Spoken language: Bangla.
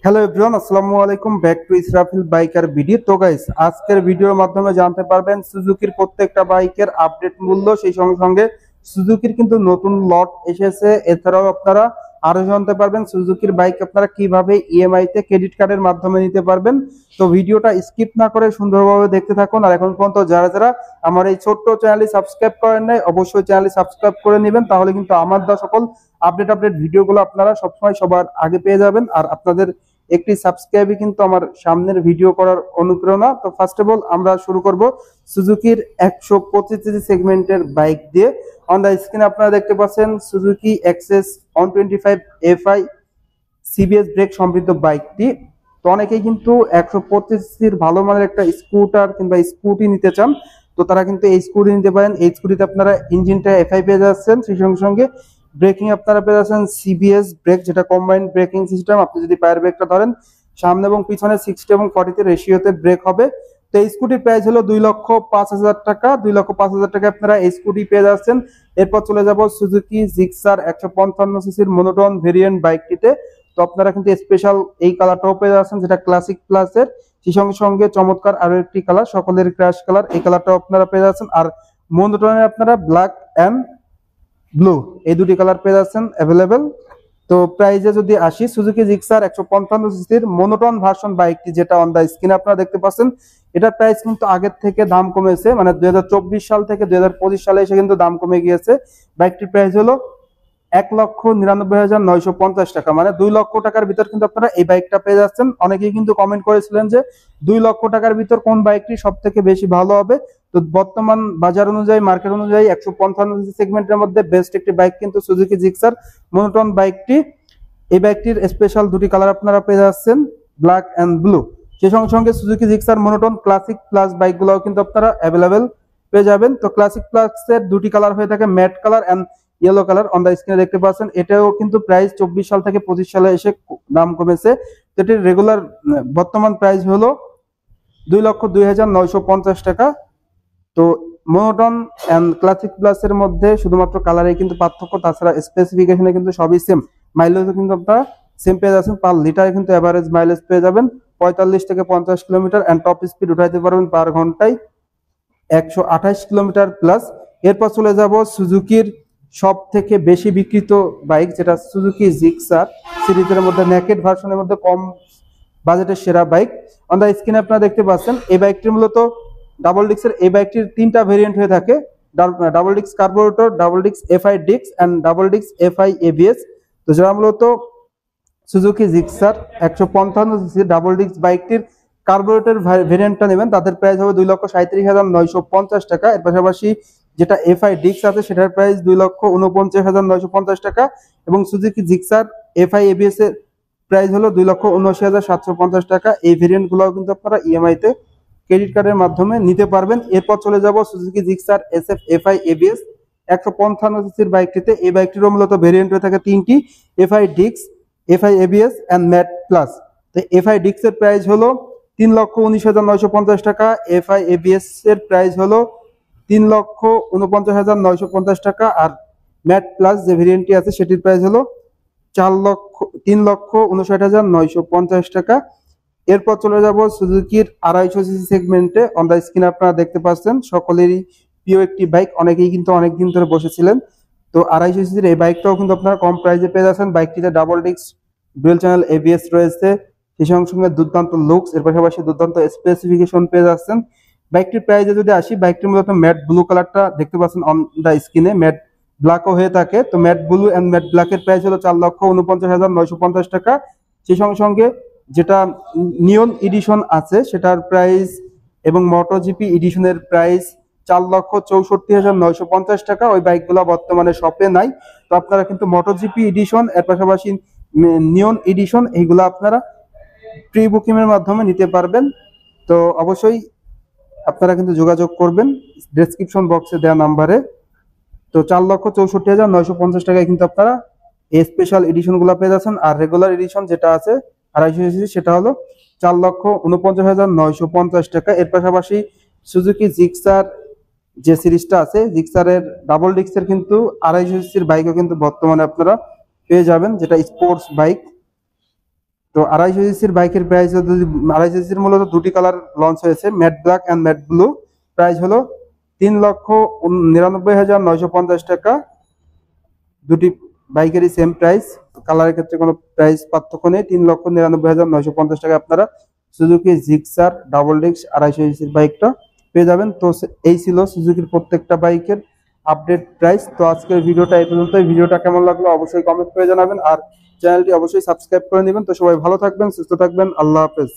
হ্যালো এভরিওয়ান, আসসালামু আলাইকুম। Back to Israfil biker video. তো গাইস, আজকের ভিডিওর মাধ্যমে জানতে পারবেন সুজুকির প্রত্যেকটা বাইকের আপডেট মূল্য, সেই সঙ্গে সঙ্গে সুজুকির কিন্তু নতুন লট এসেছে। এছাড়াও আপনারা আরো জানতে পারবেন সুজুকির বাইক আপনারা কিভাবে ইএমআই তে ক্রেডিট কার্ডের মাধ্যমে নিতে পারবেন। তো ভিডিওটা স্কিপ না করে সুন্দরভাবে দেখতে থাকুন। আর এখন পর্যন্ত যারা যারা আমার এই ছোট্ট চ্যানেলটি সাবস্ক্রাইব করেন নাই, অবশ্যই চ্যানেলটি সাবস্ক্রাইব করে নেবেন, তাহলে কিন্তু আমার দা সকল আপডেট ভিডিওগুলো আপনারা সবসময় সবার আগে পেয়ে যাবেন। আর আপনাদের একটি সাবস্ক্রাইবই কিন্তু আমার সামনের ভিডিও করার অনুপ্রেরণা। তো ফার্স্ট অফ অল আমরা শুরু করব সুজুকির 125 সিসি সেগমেন্টের বাইক দিয়ে। অন দা স্ক্রিনে আপনারা দেখতে পাচ্ছেন Suzuki XS 125 FI CBS brake সমৃদ্ধ বাইকটি। তো অনেকেই কিন্তু 125 সিসির ভালো মানের একটা স্কুটার কিংবা স্কুটি নিতে চান, তো তারা কিন্তু এই স্কুটি নিতে পারেন। এই স্কুটিতে আপনারা ইঞ্জিনটা এফআই পেয়ে যাচ্ছেন, সেই সঙ্গে সঙ্গে ব্রেকিং আপনারা পেয়ে যাচ্ছেন সিবিএস ব্রেক, যেটা কম্বাইন্ড ব্রেকিং সিস্টেম। আপনি যদি পায়ের ব্রেকটা ধরেন, সামনে এবং পিছনে 60 এবং 40 রেশিওতে ব্রেক হবে। তো এই স্কুটির প্রাইস হলো 2,05,000 টাকা। 2,05,000 টাকা আপনারা এই স্কুটি পেয়ে যাচ্ছেন। এরপর চলে যাব সুজুকি জিক্সার 155 সিসির মনোটন ভেরিয়েন্ট বাইকটিতে। তো আপনারা কিন্তু স্পেশাল এই কালারটাও পেয়ে যাচ্ছেন, যেটা ক্লাসিক প্লাসের। সেই সঙ্গে সঙ্গে চমৎকার আরো একটি কালার, সকলের ক্র্যাশ কালার, এই কালারটাও আপনারা পেয়ে যাচ্ছেন। আর মনোটনের আপনারা ব্ল্যাক এন্ড ব্লু, এই দুটি কালার পেয়ে যাচ্ছেন অ্যাভেলেবেল। তো প্রাইজে যদি আসি, সুজুকি জিক্সার 155 সিসির মনোটন ভার্সন বাইকটি, যেটা অন দা স্ক্রিনে আপনারা দেখতে পাচ্ছেন, এটার প্রাইস কিন্তু আগের থেকে দাম কমেছে। মানে 2024 সাল থেকে 2025 সালে এসে কিন্তু দাম কমে গিয়েছে। বাইকটির প্রাইস হলো 1,99,950 টাকা, মানে 2 লক্ষ টাকার ভিতর কিন্তু আপনারা এই বাইকটা পেয়ে যাচ্ছেন। অনেকেই কিন্তু কমেন্ট করেছিলেন যে 2 লক্ষ টাকার ভিতর কোন বাইকটি সব থেকে বেশি ভালো হবে। তো বর্তমান বাজার অনুযায়ী, মার্কেট অনুযায়ী 155 সেগমেন্টের মধ্যে বেস্ট একটি বাইক কিন্তু সুজুকি জিক্সার মনোটন বাইকটি। এই বাইকটির স্পেশাল দুটি কালার আপনারা পেয়ে যাচ্ছেন, ব্ল্যাক এন্ড ব্লু। সেই সঙ্গে সঙ্গে Suzuki Gixxer monotone classic plus বাইকগুলোও কিন্তু আপনারা অ্যাভেলেবেল পেয়ে যাবেন। তো ক্লাসিক প্লাসের দুটি কালার হয়ে থাকে, matte colour and yellow colour. On the স্ক্রিনে দেখতে পাচ্ছেন, এটাও কিন্তু প্রাইস 24 সাল থেকে 25 সালে এসে দাম কমেছে। এটির রেগুলার বর্তমান প্রাইস হলো 2,02,950 টাকা। তো মনোটন এন্ড ক্লাসিক প্লাস এর মধ্যে শুধুমাত্র কালারে কিন্তু পার্থক্য, তাছাড়া স্পেসিফিকেশনে কিন্তু সবই সেম। মাইলেজও কিন্তু আপনারা সেম পেয়ে যাচ্ছেন। পার লিটারে কিন্তু এভারেজ মাইলেজ পেয়ে যাবেন 45 থেকে 50 কিলোমিটার, এন্ড টপ স্পিড উঠাইতে পারবেন পার ঘন্টায় 128 কিলোমিটার প্লাস। এরপর চলে যাব সুজুকির সব থেকে বেশি বিক্রিত বাইক, যেটা সুজুকি জিক্সার সিরিজের মধ্যে নেকেড ভার্সনের মধ্যে কম বাজেটের সেরা বাইক। অন দা স্ক্রিনে আপনারা দেখতে পাচ্ছেন, এই বাইকটির মূলত ডাবল ডিক্সের। এই বাইকটির তিনটা ভেরিয়েন্ট হয়ে থাকে, ডাবল ডিক্স কার্বোরেটর, ডাবল ডিক্স এফআই ডিক্স এন্ড ডাবল ডিক্স এফআই এবিএস। তো যারা মূলত সুজুকি জিক্সার 155 সিসি ডাবল ডিক্স বাইকটির কার্বোরেটর ভেরিয়েন্টটা নেবেন, তাদের প্রাইস হবে 2,37,950 টাকা। এর পাশাপাশি যেটা এফআই ডিক্স আছে, সেটার প্রাইস 2,49,950 টাকা। এবং সুজুকি জিক্সার এফআই এবিএস এর প্রাইস হলো 2,79,750 টাকা। এই ভেরিয়েন্ট গুলো কিন্তু আপনারা ইএমআই তে ক্রেডিট কার্ডের মাধ্যমে নিতে পারবেন। এরপর চলে যাব Suzuki Gixxer SF FI ABS 155 সিসির বাইকটিতে। এই বাইকটিরও মূলত ভেরিয়েন্ট হয়ে থাকে তিনটি, এফআই ডিক্স, FI ABS and matte plus. তো এফআই ডিক্স এর প্রাইস হলো 3,19,950 টাকা। এফআই এবিএস এর প্রাইস হলো 3,49,950 টাকা। আর ম্যাট প্লাস যে ভেরিয়েন্টটি আছে, সেটির প্রাইস হলো 3,59,950 টাকা। এরপর চলে যাব সুজুকির 250 সিসি সেগমেন্টে। অন দা স্ক্রিনে আপনারা দেখতে পাচ্ছেন, সকলেরই প্রিয় একটি বাইক, অনেকেই কিন্তু অনেকদিন ধরে বসেছিলেন। তো 250 সিসির এই বাইকটাও কিন্তু আপনারা কম প্রাইসে পেয়ে যাচ্ছেন। বাইকটিতে double disc dual channel ABS রয়েছে, সেই সঙ্গে সঙ্গে দুর্দান্ত লুকস, এর পাশাপাশি দুর্দান্ত স্পেসিফিকেশন পেয়ে যাচ্ছেন। বাইকটির প্রাইসে যদি আসি, বাইকটির মূলত ম্যাট ব্লু কালারটা দেখতে পাচ্ছেন অন দা স্ক্রিনে, ম্যাট ব্ল্যাকও হয়ে থাকে। তো ম্যাট ব্লু এন্ড ম্যাট ব্ল্যাকের প্রাইস হলো 4,49,950 টাকা। সেই সঙ্গে সঙ্গে যেটা নিয়ন এডিশন আছে, সেটার প্রাইস এবং মোটোজিপি এডিশনের প্রাইস 4,64,950 টাকা। ওই বাইকগুলো বর্তমানে শপে নাই। তো আপনারা কিন্তু মোটোজিপি এডিশন, এর পাশাপাশি নিয়ন এডিশন, এইগুলো আপনারা প্রি বুকিং এর মাধ্যমে নিতে পারবেন। তো অবশ্যই আপনারা কিন্তু যোগাযোগ করবেন ডেসক্রিপশন বক্সে দেওয়া নাম্বারে। তো 4,64,950 টাকায় কিন্তু আপনারা এই স্পেশাল এডিশন গুলো পেয়ে যাচ্ছেন। আর রেগুলার এডিশন যেটা আছে 250 সিসি, সেটা হলো 4,49,950 টাকা। এর পাশাপাশি সুজুকি জিক্সার যে সিরিজটা আছে, জিক্সারের ডাবল ডিক্সের কিন্তু 250 সিসির বাইকও কিন্তু বর্তমানে আপনারা পেয়ে যাবেন, যেটা স্পোর্টস বাইক। তো 250 সিসির বাইকের প্রাইস, 250 সিসির মূলত দুটি কালার লঞ্চ হয়েছে, matte black and matte blue. Price হলো 3,99,950 টাকা। দুটি বাইকেরই সেম প্রাইস, কালারের ক্ষেত্রে কোনো প্রাইস পার্থক্য নেই। 3,99,950 টাকা আপনারা সুজুকি জিক্সার ডাবল ডিস্ক 250 সিসির বাইকটা পেয়ে যাবেন। তো এই ছিল সুজুকির প্রত্যেকটা বাইকের আপডেট প্রাইস। তো আজকের ভিডিওটা এই পর্যন্তই। ভিডিওটা কেমন লাগলো অবশ্যই কমেন্ট করে জানাবেন, আর চ্যানেলটি অবশ্যই সাবস্ক্রাইব করে নেবেন। তো সবাই ভালো থাকবেন, সুস্থ থাকবেন, আল্লাহ হাফেজ।